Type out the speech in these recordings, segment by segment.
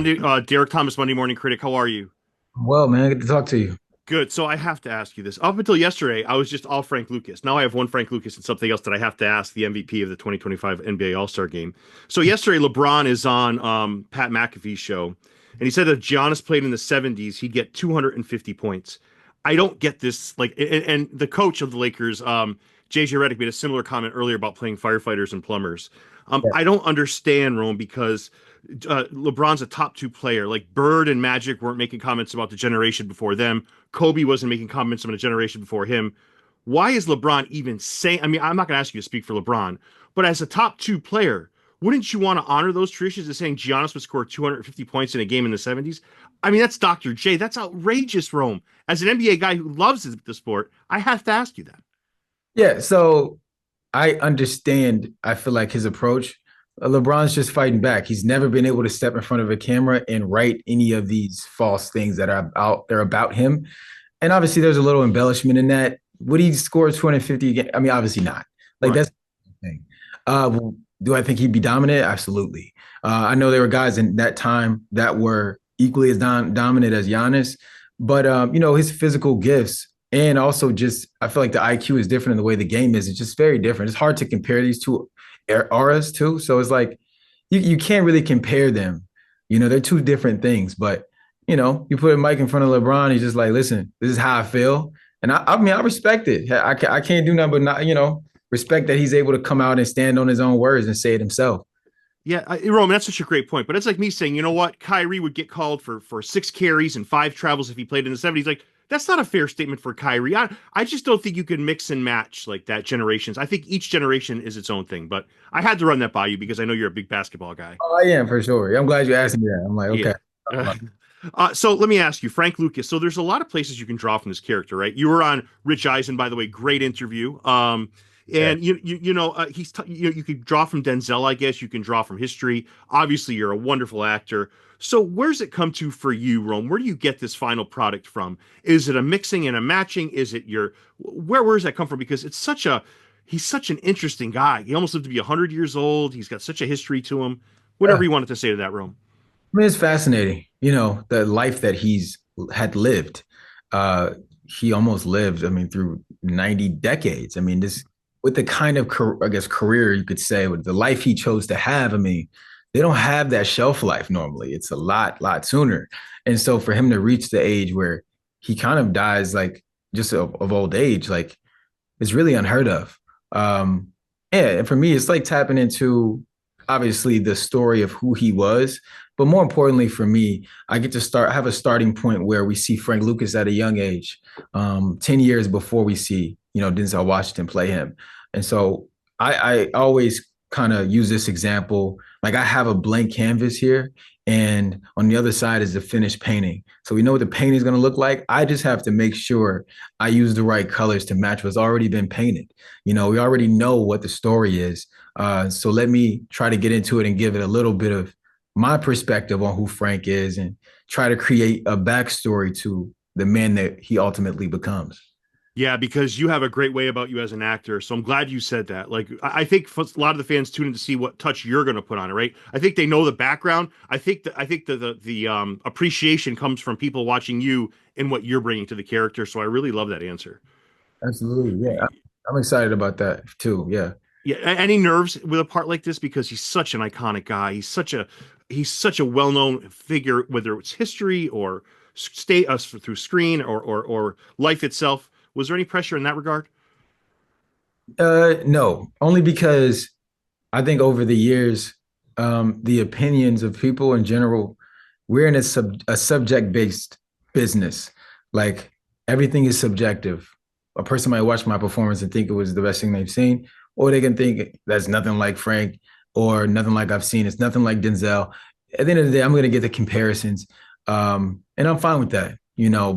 Monday, Derek Thomas, Monday Morning Critic. How are you? Well, man, good to talk to you. Good. So I have to ask you this. Up until yesterday, I was just all Frank Lucas. Now I have one Frank Lucas and something else that I have to ask the MVP of the 2025 NBA All-Star Game. So yesterday, LeBron is on Pat McAfee's show, and he said if Giannis played in the 70s, he'd get 250 points. I don't get this. And the coach of the Lakers, JJ Redick, made a similar comment earlier about playing firefighters and plumbers. Yeah. I don't understand, Rome, because LeBron's a top two player. Like Bird and Magic weren't making comments about the generation before them. Kobe wasn't making comments about the generation before him. Why is LeBron even saying? I mean, I'm not going to ask you to speak for LeBron, but as a top two player, wouldn't you want to honor those traditions of saying Giannis would score 250 points in a game in the 70s? I mean, that's Dr. J. That's outrageous, Rome. As an NBA guy who loves the sport, I have to ask you that. Yeah, so I understand, I feel like his approach. LeBron's just fighting back. He's never been able to step in front of a camera and write any of these false things that are out there about him. And obviously, there's a little embellishment in that. Would he score 250 again? I mean, obviously not. Like, Right. that's the thing. Do I think he'd be dominant? Absolutely. I know there were guys in that time that were equally as dominant as Giannis, but his physical gifts and also just I feel like the IQ is different in the way the game is. It's just very different. It's hard to compare these two auras too. So it's like you can't really compare them. They're two different things. But you put a mic in front of LeBron, he's just like, listen, this is how I feel. And I mean, I respect it. I can't do nothing but not, respect that he's able to come out and stand on his own words and say it himself. Yeah, Roman, that's such a great point. But it's like me saying, you know what? Kyrie would get called for six carries and five travels if he played in the 70s. Like, that's not a fair statement for Kyrie. I just don't think you can mix and match like that generations. I think each generation is its own thing. But I had to run that by you because I know you're a big basketball guy. Oh, I am for sure. I'm glad you asked me that. I'm like, Yeah. okay. So let me ask you, Frank Lucas. So there's a lot of places you can draw from this character, right? You were on Rich Eisen, by the way, great interview. Yeah. And you could draw from Denzel, I guess. You can draw from history. Obviously, you're a wonderful actor. So where's it come to for you, Rome? Where do you get this final product from? Is it a mixing and a matching? Is it your where does that come from? Because he's such an interesting guy. He almost lived to be 100 years old. He's got such a history to him. Whatever Yeah. you wanted to say to that, Rome. I mean, it's fascinating, the life that he's had lived. Uh, he almost lived, I mean, through 90 decades. I mean, this with the kind of, I guess, career you could say, with the life he chose to have, I mean, they don't have that shelf life normally. It's a lot sooner. And so for him to reach the age where he kind of dies like just of old age, like it's really unheard of. Yeah, and for me, it's like tapping into obviously the story of who he was, but more importantly for me, I get to have a starting point where we see Frank Lucas at a young age, 10 years before we see, Denzel Washington play him. And so I always kind of use this example. Like I have a blank canvas here, and on the other side is the finished painting. So we know what the painting is going to look like. I just have to make sure I use the right colors to match what's already been painted. We already know what the story is. So let me try to get into it and give it a little bit of my perspective on who Frank is and try to create a backstory to the man that he ultimately becomes. Yeah, because you have a great way about you as an actor. So I'm glad you said that. Like, I think a lot of the fans tune in to see what touch you're going to put on it, right? I think they know the background. I think the appreciation comes from people watching you and what you're bringing to the character. So I really love that answer. Absolutely. Yeah. I'm excited about that too. Yeah. Yeah, any nerves with a part like this because he's such an iconic guy. He's such a well-known figure, whether it's history or stay us through screen or life itself. Was there any pressure in that regard? No, only because I think over the years, the opinions of people in general, we're in a subject based business. Like everything is subjective. A person might watch my performance and think it was the best thing they've seen, or they can think that's nothing like Frank or nothing like I've seen. It's nothing like Denzel. At the end of the day, I'm going to get the comparisons, and I'm fine with that.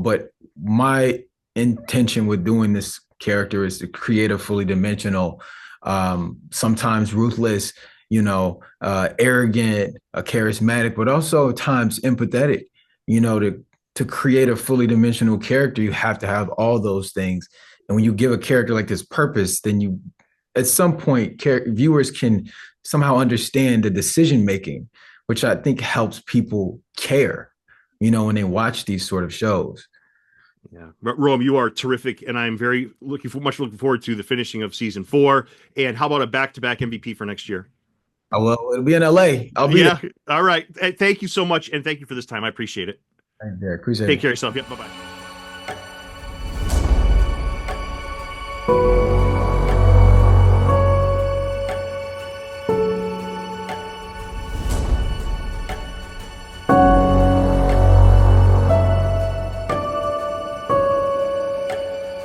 But my intention with doing this character is to create a fully dimensional, sometimes ruthless, arrogant, charismatic, but also at times empathetic. To create a fully dimensional character, you have to have all those things. And when you give a character like this purpose, then at some point, viewers can somehow understand the decision making. which I think helps people care, when they watch these sort of shows. Yeah, but Rome, you are terrific, and I'm very looking forward to the finishing of season 4. And how about a back-to-back MVP for next year? Oh, well, it'll be in LA. I'll be Yeah, all right. Thank you so much, and thank you for this time. I appreciate it. there. Appreciate Take it. care of yourself. Yeah, bye bye.